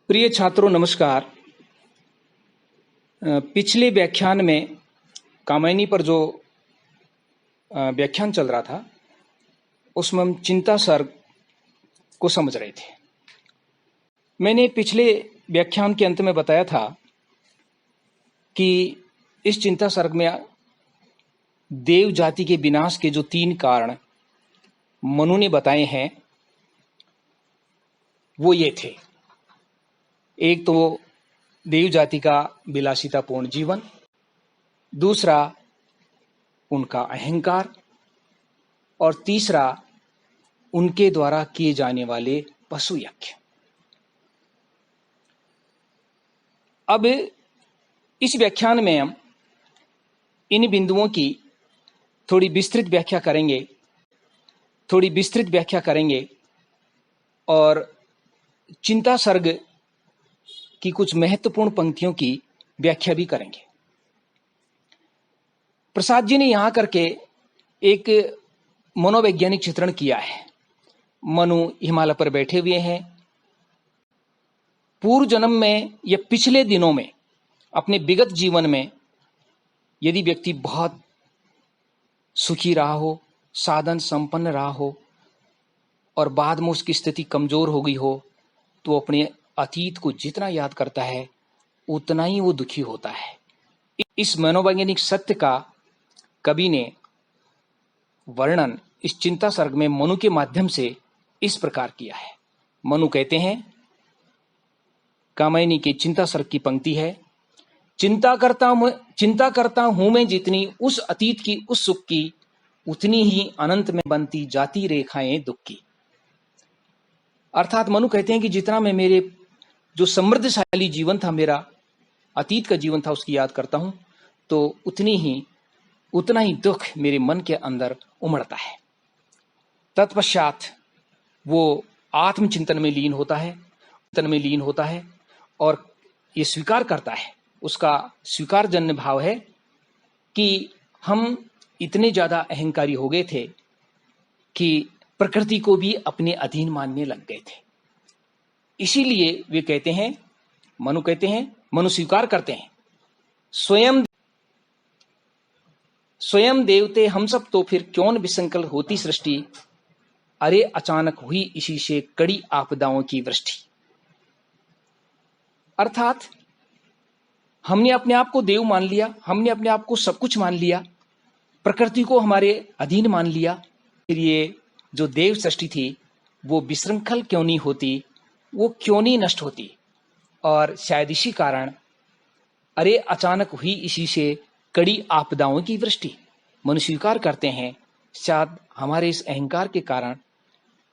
प्रिय छात्रों नमस्कार। पिछले व्याख्यान में कामायनी पर जो व्याख्यान चल रहा था उसमें हम चिंता सर्ग को समझ रहे थे। मैंने पिछले व्याख्यान के अंत में बताया था कि इस चिंता सर्ग में देव जाति के विनाश के जो 3 कारण मनु ने बताए हैं वो ये थे। एक तो देव जाति का विलासितापूर्ण जीवन, दूसरा उनका अहंकार और तीसरा उनके द्वारा किए जाने वाले पशु यज्ञ। अब इस व्याख्यान में हम इन बिंदुओं की थोड़ी विस्तृत व्याख्या करेंगे और चिंता सर्ग की कुछ महत्वपूर्ण पंक्तियों की व्याख्या भी करेंगे। प्रसाद जी ने यहां करके एक मनोवैज्ञानिक चित्रण किया है। मनु हिमालय पर बैठे हुए हैं। पूर्व जन्म में या पिछले दिनों में अपने विगत जीवन में यदि व्यक्ति बहुत सुखी रहा हो, साधन संपन्न रहा हो और बाद में उसकी स्थिति कमजोर हो गई हो तो अपने अतीत को जितना याद करता है उतना ही वो दुखी होता है। इस मनोवैज्ञानिक सत्य का कवि ने वर्णन इस चिंता सर्ग में मनु के माध्यम से इस प्रकार किया है। मनु कहते हैं, कामायनी के चिंता सर्ग की पंक्ति है, चिंता करता हूं मैं जितनी उस अतीत की उस सुख की, उतनी ही अनंत में बनती जाती रेखाएं दुख की। अर्थात मनु कहते हैं कि जितना मैं मेरे जो समृद्धशाली जीवन था, मेरा अतीत का जीवन था, उसकी याद करता हूं तो उतना ही दुख मेरे मन के अंदर उमड़ता है। तत्पश्चात वो आत्मचिंतन में लीन होता है और ये स्वीकार करता है, उसका स्वीकारजन्य भाव है कि हम इतने ज्यादा अहंकारी हो गए थे कि प्रकृति को भी अपने अधीन मानने लग गए थे। इसीलिए वे कहते हैं, मनु स्वीकार करते हैं, स्वयं देवते हम सब तो फिर क्यों न विसंकल होती सृष्टि, अरे अचानक हुई इसी से कड़ी आपदाओं की वृष्टि। अर्थात हमने अपने आप को देव मान लिया, हमने अपने आप को सब कुछ मान लिया, प्रकृति को हमारे अधीन मान लिया। फिर ये जो देव सृष्टि थी वो विशृंखल क्यों नहीं होती, वो क्यों नहीं नष्ट होती। और शायद इसी कारण अरे अचानक हुई इसी से कड़ी आपदाओं की वृष्टि। मनु स्वीकार करते हैं शायद हमारे इस अहंकार के कारण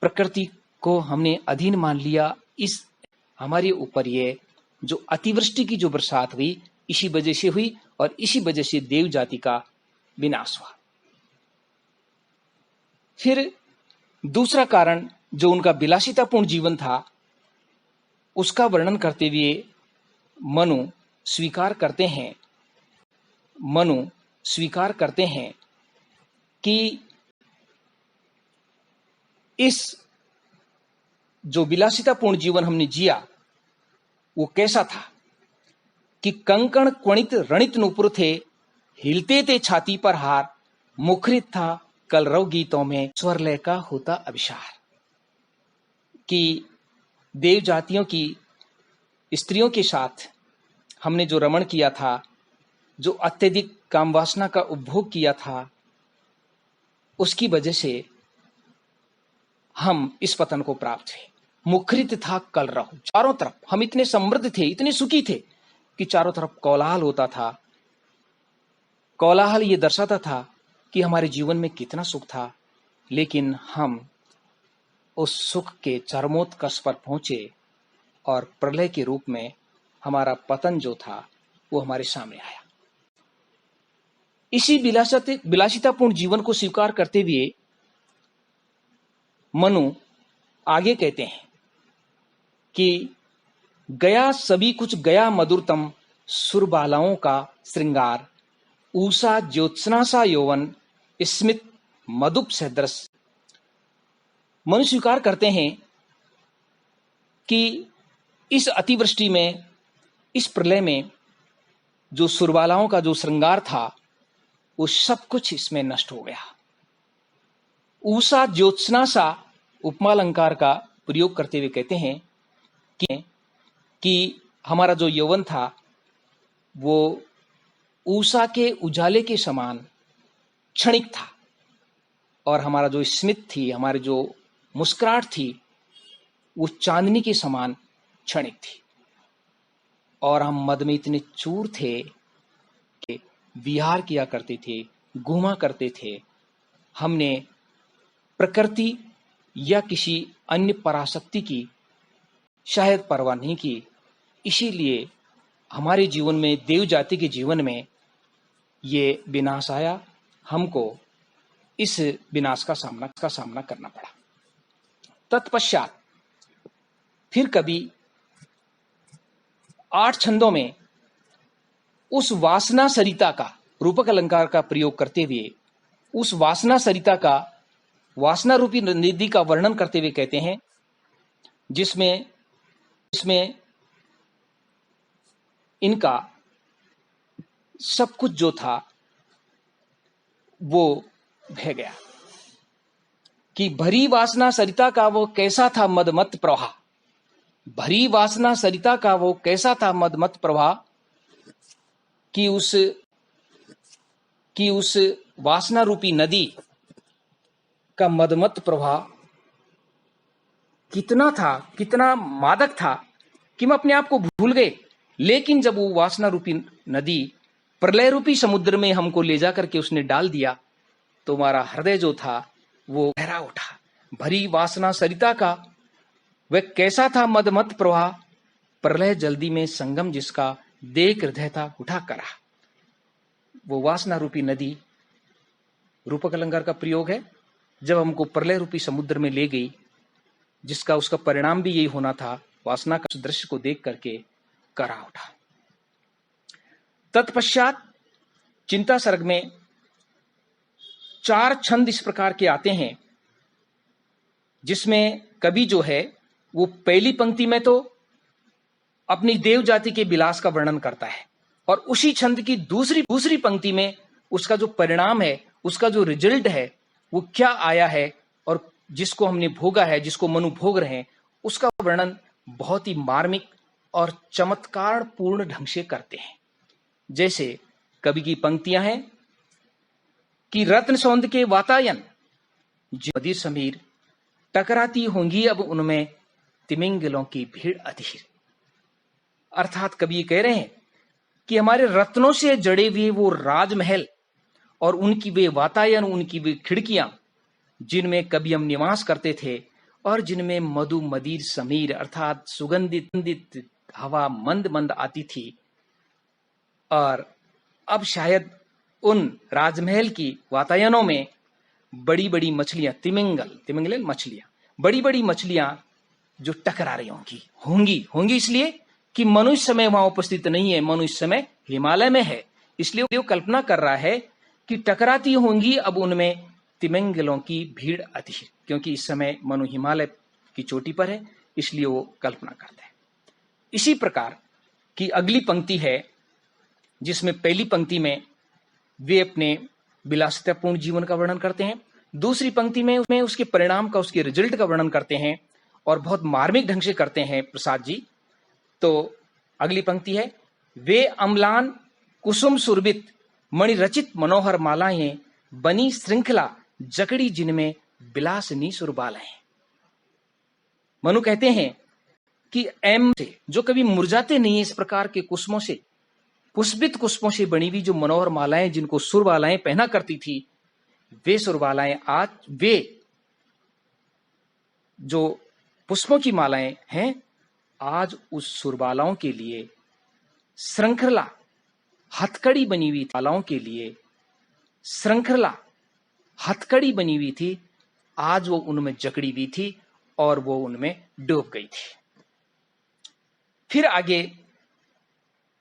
प्रकृति को हमने अधीन मान लिया, इस हमारे ऊपर ये जो अतिवृष्टि की जो बरसात हुई इसी वजह से हुई और इसी वजह से देव जाति का विनाश हुआ। फिर दूसरा कारण जो उनका विलासितापूर्ण जीवन था उसका वर्णन करते हुए मनु स्वीकार करते हैं कि इस जो विलासितापूर्ण जीवन हमने जिया वो कैसा था कि कंकण क्वणित रणित नूपुर थे, हिलते थे छाती पर हार, मुखरित था कलरव गीतों में स्वरलय का होता अभिसार। कि देव जातियों की स्त्रियों के साथ हमने जो रमण किया था, जो अत्यधिक काम वासना का उपभोग किया था, उसकी वजह से हम इस पतन को प्राप्त हुए। मुखरित था कलरव, चारों तरफ हम इतने समृद्ध थे, इतने सुखी थे कि चारों तरफ कोलाहल होता था। कोलाहल ये दर्शाता था कि हमारे जीवन में कितना सुख था, लेकिन हम उस सुख के चरमोत्कर्ष पर पहुंचे और प्रलय के रूप में हमारा पतन जो था वो हमारे सामने आया। इसी विलासितापूर्ण जीवन को स्वीकार करते हुए मनु आगे कहते हैं कि गया सभी कुछ गया मधुरतम, सुरबालाओं का श्रृंगार, ऊषा ज्योत्सना सा यौवन, स्मित मधुप सदृश मनुष्य स्वीकार करते हैं कि इस अतिवृष्टि में, इस प्रलय में जो सुरबालाओं का जो श्रृंगार था वो सब कुछ इसमें नष्ट हो गया। ऊषा ज्योत्सना सा उपमा अलंकार का प्रयोग करते हुए कहते हैं कि हमारा जो यौवन था वो ऊषा के उजाले के समान क्षणिक था, और हमारा जो स्मित थी, हमारी जो मुस्कुराहट थी, वो चांदनी के समान क्षणिक थी। और हम मद में इतने चूर थे कि विहार किया करते थे, घूमा करते थे। हमने प्रकृति या किसी अन्य पराशक्ति की शायद परवाह नहीं की। इसीलिए हमारे जीवन में, देव जाति के जीवन में ये विनाश आया। हमको इस विनाश का सामना करना पड़ा। तत्पश्चात फिर कभी 8 छंदों में उस वासना सरिता का, रूपक अलंकार का प्रयोग करते हुए उस वासना सरिता का, वासना रूपी नदी का वर्णन करते हुए कहते हैं, जिसमें इनका सब कुछ जो था वो बह गया। कि भरी वासना सरिता का वो कैसा था मदमत प्रवाह, भरी वासना सरिता का वो कैसा था मदमत प्रवाह, कि उस वासना रूपी नदी का मदमत प्रवाह कितना था, कितना मादक था कि हम अपने आप को भूल गए। लेकिन जब वो वासना रूपी नदी प्रलय रूपी समुद्र में हमको ले जाकर के उसने डाल दिया, तो हमारा हृदय जो था वो गहरा उठा। भरी वासना सरिता का वह कैसा था मदमत प्रवाह, प्रलय जल्दी में संगम जिसका, देख हृदय था उठा करा। वो वासना रूपी नदी रूपक अलंकार का प्रयोग है। जब हमको प्रलय रूपी समुद्र में ले गई, जिसका उसका परिणाम भी यही होना था, वासना का दृश्य को देख करके करा उठा। तत्पश्चात चिंता सर्ग में 4 छंद इस प्रकार के आते हैं, जिसमें कवि जो है वो पहली पंक्ति में तो अपनी देव जाति के विलास का वर्णन करता है, और उसी छंद की दूसरी पंक्ति में उसका जो परिणाम है, उसका जो रिजल्ट है, वो क्या आया है, और जिसको हमने भोगा है, जिसको मनु भोग रहे हैं, उसका वर्णन बहुत ही मार्मिक और चमत्कार पूर्ण ढंग से करते हैं। जैसे कवि की पंक्तियां हैं कि रत्न सौंद के वातायन जो मदिर समीर, टकराती होंगी अब उनमें तिमिंगलों की भीड़ अधीर। अर्थात कवि कह रहे हैं कि हमारे रत्नों से जड़े हुए वो राजमहल और उनकी वे वातायन, उनकी वे खिड़कियां, जिनमें कभी हम निवास करते थे और जिनमें मधु मदिर समीर अर्थात सुगंधित हवा मंद मंद आती थी, और अब शायद उन राजमहल की वातायनों में बड़ी बड़ी मछलियां, तिमिंगल मछलियां, बड़ी बड़ी मछलियां जो टकरा रही होंगी इसलिए कि मनुष्य समय वहां उपस्थित नहीं है, मनुष्य समय हिमालय में है। इसलिए वो कल्पना कर रहा है कि टकराती होंगी अब उनमें तिमिंगलों की भीड़ अधीर, क्योंकि इस समय मनु हिमालय की चोटी पर है, इसलिए वो कल्पना करता है। इसी प्रकार की अगली पंक्ति है, जिसमें पहली पंक्ति में वे अपने विलासितापूर्ण जीवन का वर्णन करते हैं, दूसरी पंक्ति में उसमें उसके परिणाम का, उसके रिजल्ट का वर्णन करते हैं, और बहुत मार्मिक ढंग से करते हैं प्रसाद जी। तो अगली पंक्ति है, वे अम्लान कुसुम सुरभित मणिरचित मनोहर मालाएं, बनी श्रृंखला जकड़ी जिनमें विलासनी सुरबालाएं। मनु कहते हैं कि एम से जो कभी मुरझाते नहीं है, इस प्रकार के कुसुमों से, पुष्पित कुसुमों से बनी हुई जो मनोहर मालाएं, जिनको सुरबालाएं पहना करती थी, वे सुरबालाएं आज, वे जो पुष्पों की मालाएं हैं, आज उस सुरबालाओं के लिए श्रृंखला हथकड़ी बनी हुई थी, मालाओं के लिए श्रृंखला हथकड़ी बनी हुई थी, आज वो उनमें जकड़ी हुई थी और वो उनमें डूब गई थी। फिर आगे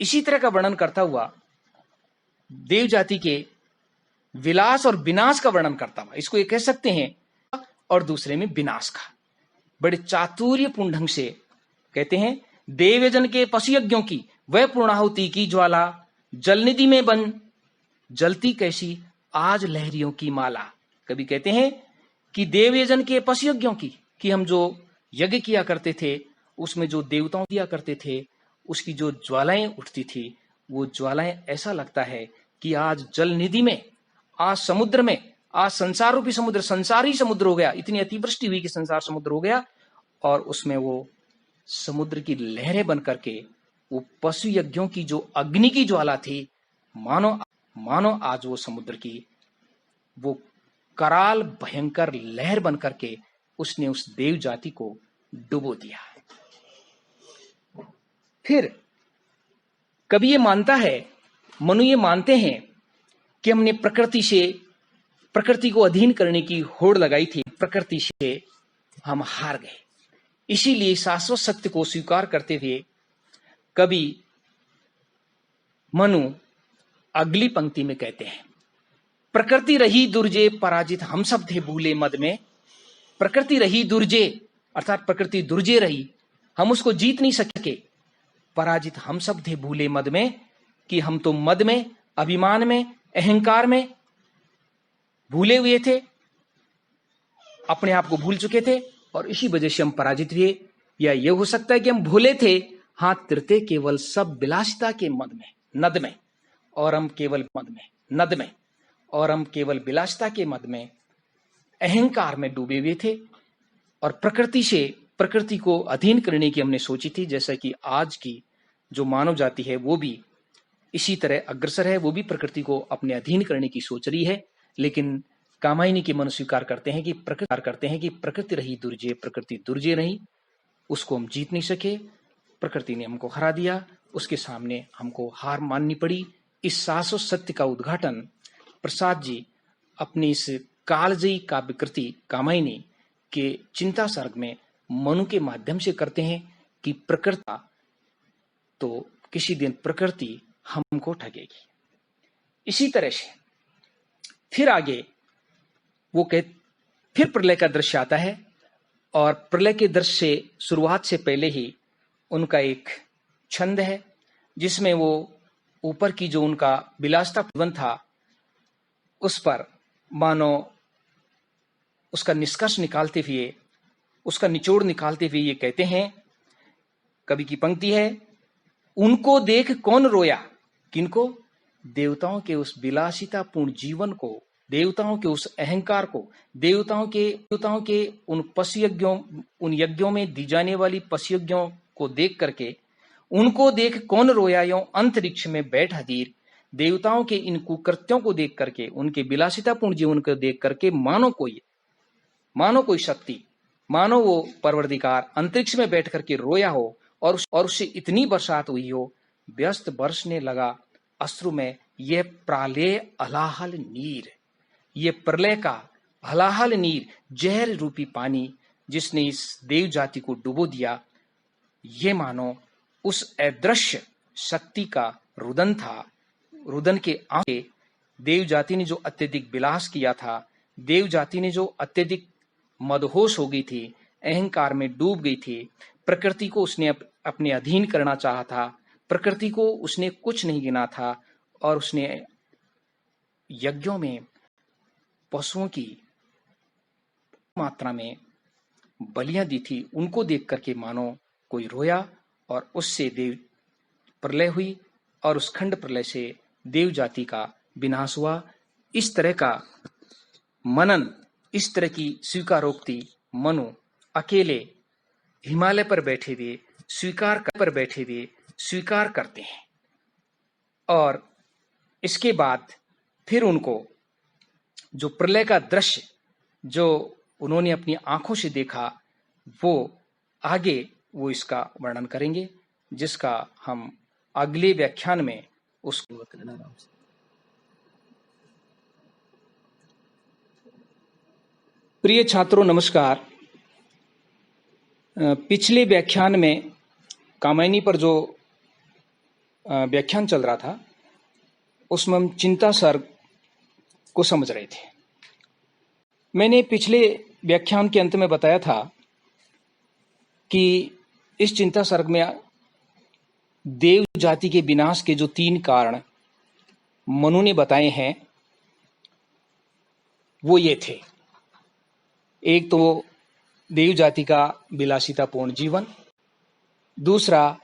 इसी तरह का वर्णन करता हुआ देव जाति के विलास और विनाश का वर्णन करता हुआ, इसको ये कह सकते हैं और दूसरे में विनाश का। बड़े चातुर्यपूर्ण ढंग से कहते हैं, देवयजन के पशु यज्ञों की वह पूर्णाहुति की ज्वाला जलनिधि में बन जलती कैसी आज लहरियों की माला। कभी कहते हैं कि देवयजन के पशु यज्ञों की, कि हम जो यज्ञ किया करते थे उसमें जो देवताओं दिया करते थे उसकी जो ज्वालाएं उठती थी, वो ज्वालाएं ऐसा लगता है कि आज जल निधि में, आज समुद्र में, आज संसार रूपी समुद्र, संसार ही समुद्र हो गया। इतनी अतिवृष्टि हुई कि संसार समुद्र हो गया और उसमें वो समुद्र की लहरें बन करके वो पशु यज्ञों की जो अग्नि की ज्वाला थी, मानो आज वो समुद्र की वो कराल भयंकर लहर बन करके उसने उस देव जाति को डुबो दिया। फिर कभी ये मानता है, मनु ये मानते हैं कि हमने प्रकृति को अधीन करने की होड़ लगाई थी, प्रकृति से हम हार गए। इसीलिए शाश्वत सत्य को स्वीकार करते हुए कभी मनु अगली पंक्ति में कहते हैं, प्रकृति रही दुर्जे पराजित हम सब थे भूले मद में। प्रकृति रही दुर्जे, अर्थात प्रकृति दुर्जे रही, हम उसको जीत नहीं सके। पराजित हम सब थे भूले मद में, कि हम तो मद में, अभिमान में, अहंकार में भूले हुए थे, अपने आप को भूल चुके थे और इसी वजह से हम पराजित हुए। या यह हो सकता है कि हम भूले थे, हाथ तिरते केवल सब विलासिता के मद में, नद में, और हम केवल मद में, नद में, और हम केवल विलासिता के मद में, अहंकार में डूबे हुए थे और प्रकृति को अधीन करने की हमने सोची थी। जैसा कि आज की जो मानव जाति है वो भी इसी तरह अग्रसर है, वो भी प्रकृति को अपने अधीन करने की सोच रही है। लेकिन कामायनी के मन स्वीकार करते हैं कि प्रकृति रही दुर्जय, प्रकृति दुर्जय रही, उसको हम जीत नहीं सके, प्रकृति ने हमको हरा दिया, उसके सामने हमको हार माननी पड़ी। इस शाश्वत सत्य का उद्घाटन प्रसाद जी अपनी इस कालजयी काव्यकृति कामायनी के चिंता सर्ग में मनु के माध्यम से करते हैं कि प्रकृति तो किसी दिन प्रकृति हमको ठगेगी। इसी तरह से फिर आगे वो फिर प्रलय का दृश्य आता है और प्रलय के दृश्य से शुरुआत से पहले ही उनका एक छंद है जिसमें वो ऊपर की जो उनका विलासिता जीवन था उस पर मानो उसका निष्कर्ष निकालते हुए, उसका निचोड़ निकालते हुए ये कहते हैं, कवि की पंक्ति है, उनको देख कौन रोया। किनको? देवताओं के उस विलासितापूर्ण जीवन को, देवताओं के उस अहंकार को, देवताओं के उन पशु यज्ञों, उन यज्ञों में दी जाने वाली पशु यज्ञों को देख करके, उनको देख कौन रोया यो अंतरिक्ष में बैठ हदीर। देवताओं के इन कुकृत्यों को देख करके, उनके विलासितापूर्ण जीवन को देख करके मानो कोई शक्ति, मानो वो परवरदिगार अंतरिक्ष में बैठ करके रोया हो और उससे इतनी बरसात हुई हो, व्यस्त बरसने लगा अश्रु में यह प्रलय अलाहल नीर, ये प्रलय का हलाहल नीर, जहर रूपी पानी जिसने इस देव जाति को डुबो दिया, ये मानो उस अदृश्य शक्ति का रुदन था। रुदन के आगे देव जाति ने जो अत्यधिक विलास किया था, देव जाति ने जो अत्यधिक मदहोश हो गई थी, अहंकार में डूब गई थी, प्रकृति को उसने अपने अधीन करना चाहा था, प्रकृति को उसने कुछ नहीं गिना था और उसने यज्ञों में पशुओं की मात्रा में बलियां दी थी। उनको देख करके मानो कोई रोया और उससे देव प्रलय हुई और उस खंड प्रलय से देव जाति का विनाश हुआ। इस तरह का मनन, इस तरह की स्वीकारोक्ति मनु अकेले हिमालय पर बैठे हुए स्वीकार करते हैं। और इसके बाद फिर उनको जो प्रलय का दृश्य जो उन्होंने अपनी आंखों से देखा, वो आगे वो इसका वर्णन करेंगे, जिसका हम अगले व्याख्यान में उसको। प्रिय छात्रों नमस्कार। पिछले व्याख्यान में कामायनी पर जो व्याख्यान चल रहा था उसमें हम चिंता सर्ग को समझ रहे थे। मैंने पिछले व्याख्यान के अंत में बताया था कि इस चिंता सर्ग में देव जाति के विनाश के जो 3 कारण मनु ने बताए हैं वो ये थे। एक तो देव जाति का विलासितापूर्ण जीवन, दूसरा